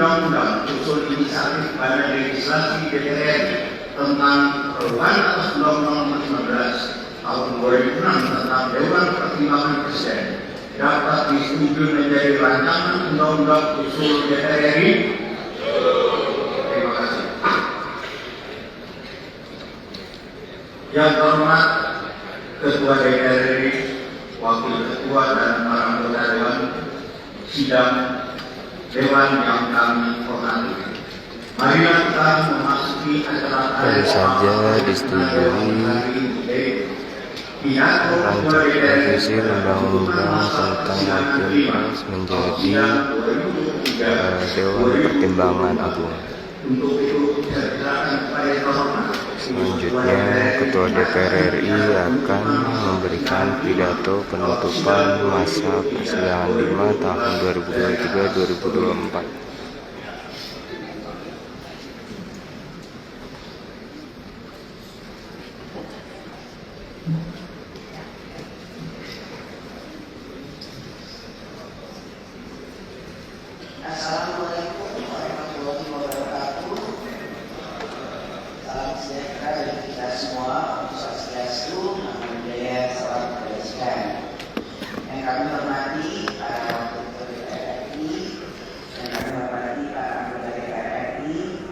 Undang-Undang Usul Inisiatif Badan Legislasi DPR tentang perubahan atas Undang-Undang Nomor 19 Tahun 2006 tentang Dewan Pertimbangan Presiden dapat disetujui menjadi rancangan Undang-Undang Usul DPR RI. Terima kasih. Yang terhormat Ketua DPR RI, Wakil Ketua dan para anggota Dewan Sidang Dewan yang kami hormati. Marilah kita memasuki acara baru saja disetujui rancangan revisi Undang-Undang tentang Wakil Pers menjadi Dewan Pertimbangan Agung. Selanjutnya, Ketua DPR RI akan memberikan pidato penutupan masa persidangan 5 tahun 2023-2024. Assalamualaikum warahmatullahi wabarakatuh. Salam sejahtera bagi kita semua. Om Swastiastu, Namo Buddhaya, salam kebajikan. Yang kami hormati para wakil ketua DPR RI, yang kami hormati para anggota DPR RI,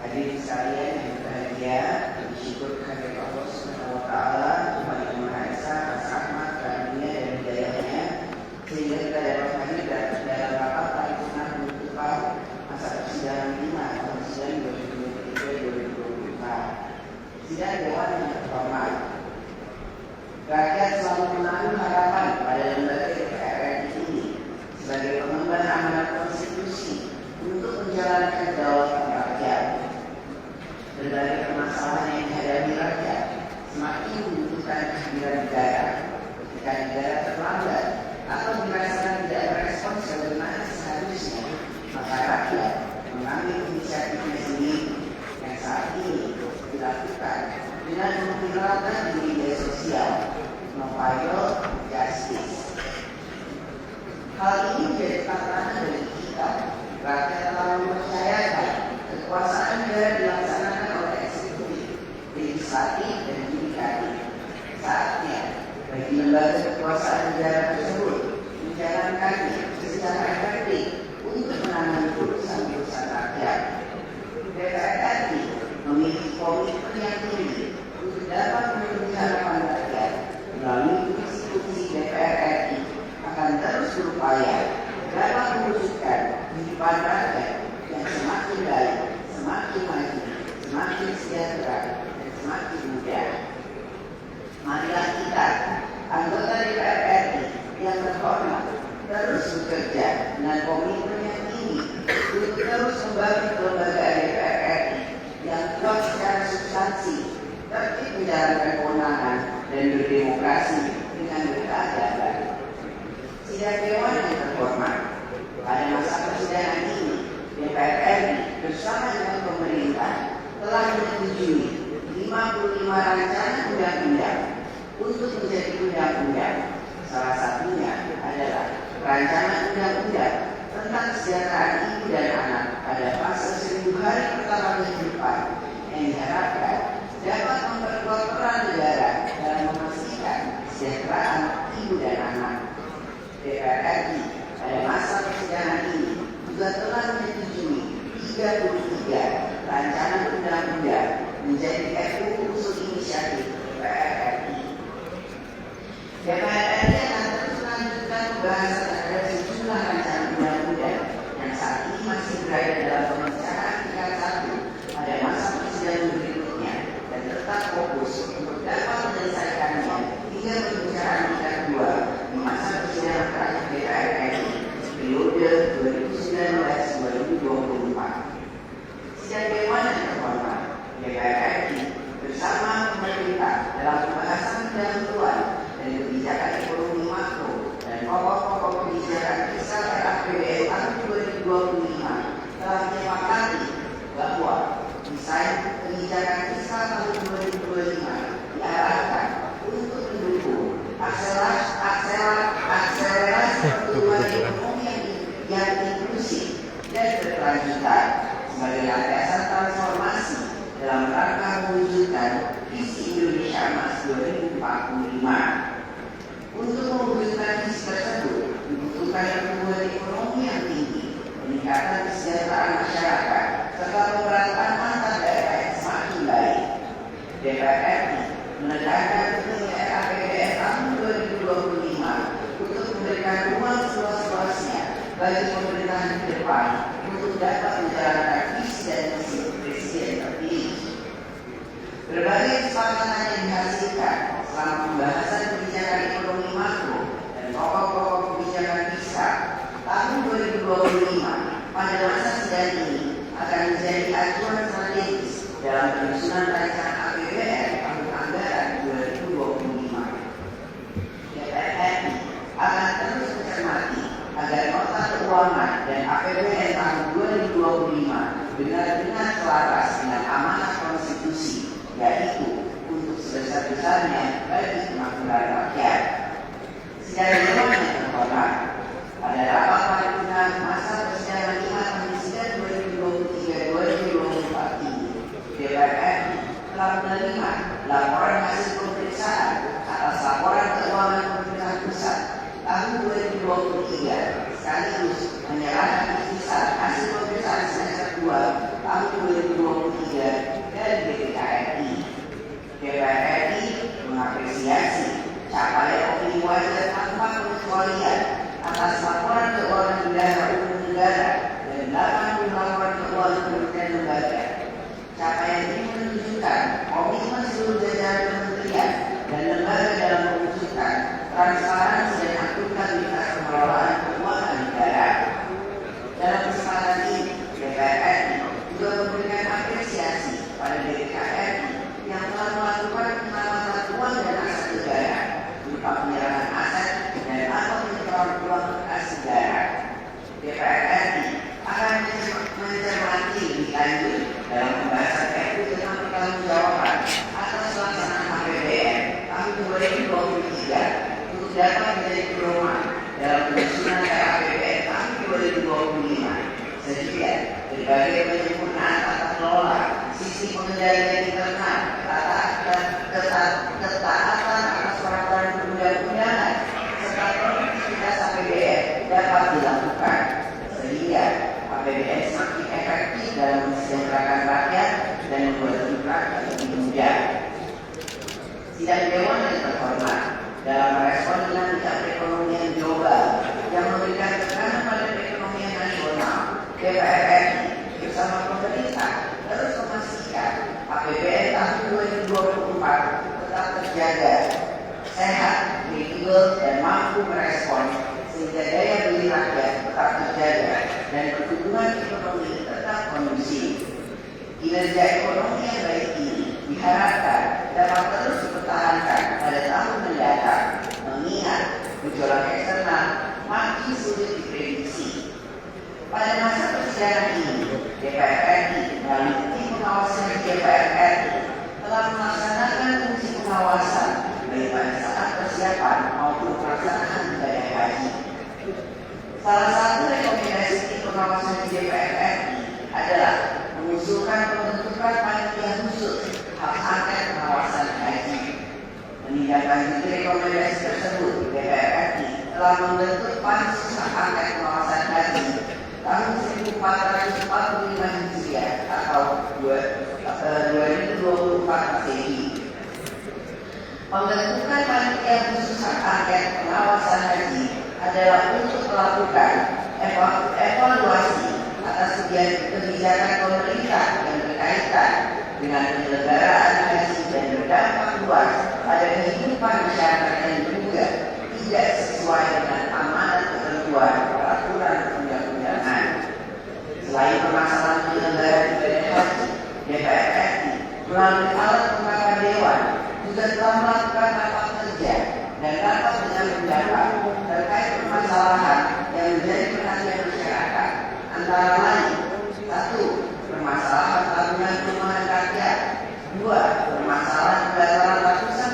hadirin sekalian yang berbahagia, bersyukur kehadirat Allah Subhanahu wa Ta'ala, Tuhan Yang Maha Esa, atas rahmat, karunia dan hidayahnya, sehingga kita dapat hadir dalam rapat paripurna penutupan masa persidangan 5 tahun 2023-2024. Sidang Dewan yang terhormat, rakyat selalu menaruh harapan pada lembaga DPR RI ini sebagai pengemban amanat konstitusi untuk menjalankan kedaulatan rakyat. Berbagai permasalahan yang dihadapi rakyat semakin membutuhkan kehadiran negara. Ketika negara terlambat atau dirasakan tidak merespon sebagaimana seharusnya, maka rakyat mengambil inisiatifnya sendiri yang saat ini dilakukan dengan memviralkan di media sosial, no-viral justice. Hal ini menjadi tantangan bagi kita. Rakyat telah mempercayakan kekuasaan negara dilaksanakan oleh eksekutif, legislatif, dan yudikatif. Saatnya bagi lembaga kekuasaan negara tersebut menjalankannya secara efektif untuk menangani urusan-urusan rakyat. DPR RI memiliki komitmen yang tinggi untuk dapat memenuhi harapan rakyat. Melalui institusi DPR RI akan terus berupaya dapat mewujudkan kehidupan rakyat yang semakin baik, semakin maju, semakin sejahtera, dan semakin mudah. Marilah kita, anggota DPR RI yang terhormat, terus bekerja dengan komitmen yang tinggi untuk terus membangun lembaga DPR RI yang kuat secara substansi, tertib menjalankan kewenangan, dan berdemokrasi dengan berkeadaban. Sidang Dewan yang terhormat, pada masa persidangan ini, DPR RI bersama dengan pemerintah telah menyetujui 55 rancangan undang-undang untuk menjadi undang-undang. Salah satunya adalah rancangan undang-undang tentang kesejahteraan ibu dan anak pada fase 1000 hari pertama kehidupan yang diharapkan dapat memperkuat peran negara dalam memastikan kesejahteraan ibu dan anak. DPR RI pada masa persidangan ini juga telah menyetujui 33 rancangan undang-undang menjadi RUU Usul Inisiatif DPR RI. DPR RI akan terus melanjutkan pembahasan terhadap sejumlah rancangan undang-undang yang saat ini masih berada dalam pembicaraan tingkat 1 pada masa persidangan berikutnya dan tetap fokus untuk dapat menyelesaikannya hingga pembicaraan tingkat 2 di masa persidangan terakhir DPR RI periode 2019-2024. Sidang Dewan yang terhormat, DPR RI bersama pemerintah dalam pembahasan pendahuluan dan kebijakan ekonomi berkelanjutan sebagai landasan transformasi dalam rangka mewujudkan visi Indonesia Emas 2045. Untuk mewujudkan visi tersebut dibutuhkan pertumbuhan ekonomi yang tinggi, peningkatan kesejahteraan masyarakat, serta pemerataan antar daerah yang semakin baik. DPR RI menekankan pentingnya APBN tahun 2025 untuk memberikan ruang seluas-luasnya bagi pemerintahan ke depan untuk dapat menjalankan visi dan misi Presiden terpilih. Berbagai kesepakatan yang dihasilkan selama pembahasan kebijakan ekonomi makro dan pokok-pokok kebijakan fiskal tahun 2025 pada masa sidang ini akan menjadi acuan strategis dalam penyusunan rancangan APBN tahun anggaran 2025. DPR RI akan terus mencermati agar nota keuangan dan APBN tahun 2025 benar-benar selaras dengan amanat konstitusi, yaitu untuk sebesar-besarnya bagi kemakmuran rakyat. Secara dewan yang terhormat, pada rapat paripurna masa persidangan 5 Komisi 2023-2024 ini, DPR RI telah menerima laporan hasil pemeriksaan atas laporan keuangan pemerintah pusat tahun 2023 sekaligus menyerahkan ikhtisar hasil pemeriksaan semester 2 tahun 2023 dari BPK RI. DPR RI mengapresiasi capaian opini wajar tanpa pengecualian atas laporan keuangan bendahara umum negara dan 80 laporan keuangan kementerian lembaga. Capaian ini menunjukkan komitmen seluruh jajaran kementerian dan lembaga dalam mewujudkan transparansi dan akuntabilitas pengelolaan keuangan negara. Dalam kesempatan ini, DPR RI juga memberikan apresiasi pada BPK RI yang telah melakukan penyelamatan uang dan aset negara berupa penyerahan aset dan atau penyetoran uang kas negara. DPR RI akan mencermati lebih lanjut dalam pembahasan RUU tentang pertanggungjawaban atas pelaksanaan APBN tahun 2023 untuk dapat menjadi pedoman dalam penyusunan APBN tahun 2025 sehingga berbagai penyempurnaan tata kelola, sisi pengendalian internal, ketaatan atas peraturan perundang-undangan serta produktivitas APBN dapat dilakukan sehingga APBN semakin efektif dalam mensejahterakan rakyat dan membuat hidup rakyat lebih mudah. Sidang Dewan yang terhormat dalam merespon dinamika perekonomian global yang memberikan tekanan pada perekonomian nasional, DPR RI bersama pemerintah terus memastikan APBN tahun 2024 tetap terjaga, sehat, kredibel, dan mampu merespon sehingga daya beli rakyat tetap terjaga dan pertumbuhan ekonomi tetap kondusif. Kinerja ekonomi yang baik ini diharapkan dapat terus dipertahankan pada tahun mendatang, mengingat gejolak eksternal makin sulit diprediksi. Pada masa persidangan ini, DPR RI melalui tim pengawasan DPR RI telah melaksanakan fungsi pengawasan baik pada saat persiapan maupun pelaksanaan ibadah haji. Salah satu rekomendasi tim pengawasan DPR RI adalah mengusulkan pembentukan panitia khusus hak angket pengawasan haji. Menindaklanjuti rekomendasi tersebut, DPR RI telah membentuk pansus hak angket pengawasan haji tahun 1445 Hijriah atau 2024 Masehi. Pembentukan panitia khusus hak angket pengawasan haji adalah untuk melakukan evaluasi atas kebijakan pemerintah yang berkaitan dengan penyelenggaraan haji dan berdampak luas pada kehidupan masyarakat yang juga tidak sesuai dengan amanat ketentuan peraturan undang-undangan. Selain permasalahan penyelenggaraan ibadah haji, DPR RI melalui alat pengawas dewan juga telah melakukan rapat kerja dan rapat dengan pendapat terkait permasalahan yang menjadi perhatian masyarakat, antara lain: 1. Permasalahan tabungan perumahan rakyat. 2. Permasalahan pendaftaran ratusan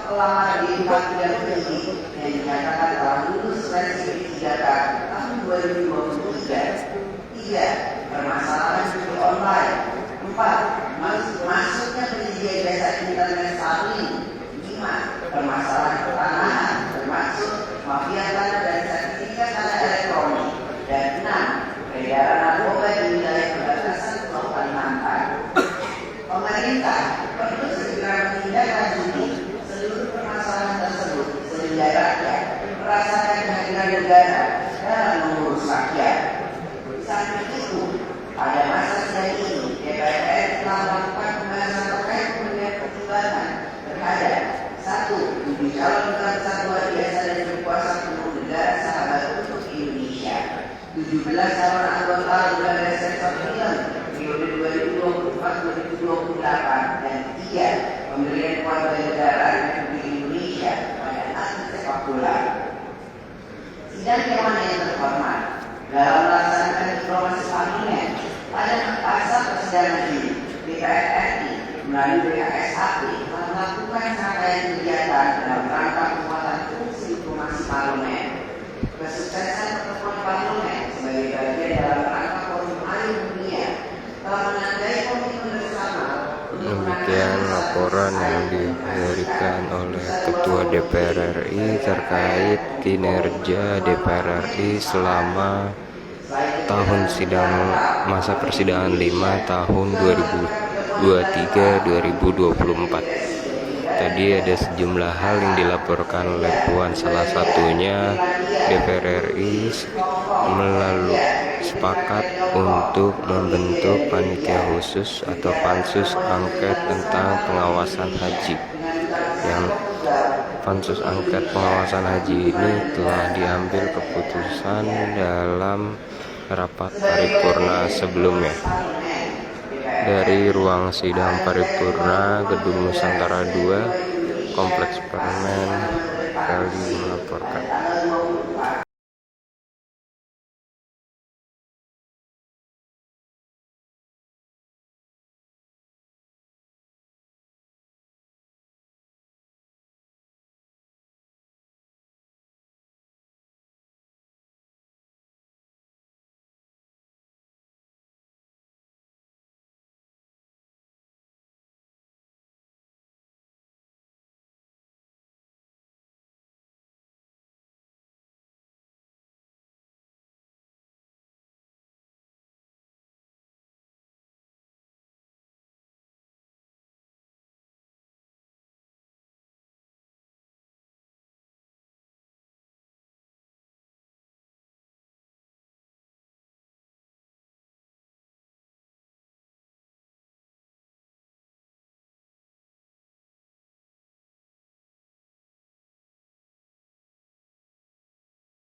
pelamar di tidak tinggi yang dinyatakan telah lulus seleksi P3K tahun 2023. 3. permasalahan judi online. 4. Masuknya penyedia jasa internet starling. 5. Permasalahan pertanahan termasuk mafia tanah dan sertifikat tanah elektronik. Dan 6. Peredaran narkoba di wilayah perbatasan Pulau Kalimantan. Pemerintah perlu segera menindaklanjuti seluruh permasalahan tersebut sehingga rakyat merasakan kehadiran negara dalam mengurus rakyat. Samping itu, pada masa sidang ini DPR telah melakukan pembahasan terkait pemberian pertimbangan terhadap 1. Uji calon duta besar luar biasa dan berkuasa penuh negara sahabat untuk Indonesia. 17 calon anggota lembaga sektor film periode 2024-2028 dan 3. Pemberian warga negara Republik Indonesia pada atlet sepak bola. Sidang Dewan yang terhormat, dalam melaksanakan diplomasi parlemen pada masa persidangan ini, DPR RI melalui BKSHP telah melakukan rangkaian kegiatan dalam rangka penguatan fungsi diplomasi parlemen. Kesuksesan pertemuan parlemen sebagai bagian dalam rangka forum Air Dunia telah menandai komitmen bersama. Demikian laporan yang diberikan oleh Ketua DPR RI terkait kinerja DPR RI selama tahun sidang masa persidangan 5 tahun 2023-2024. Tadi ada sejumlah hal yang dilaporkan oleh Puan, salah satunya DPR RI melalui sepakat untuk membentuk panitia khusus atau pansus angket tentang pengawasan haji. Yang pansus angket pengawasan haji ini telah diambil keputusan dalam rapat paripurna sebelumnya. Dari ruang sidang paripurna Gedung Nusantara 2 Kompleks Parlemen, Kali melaporkan.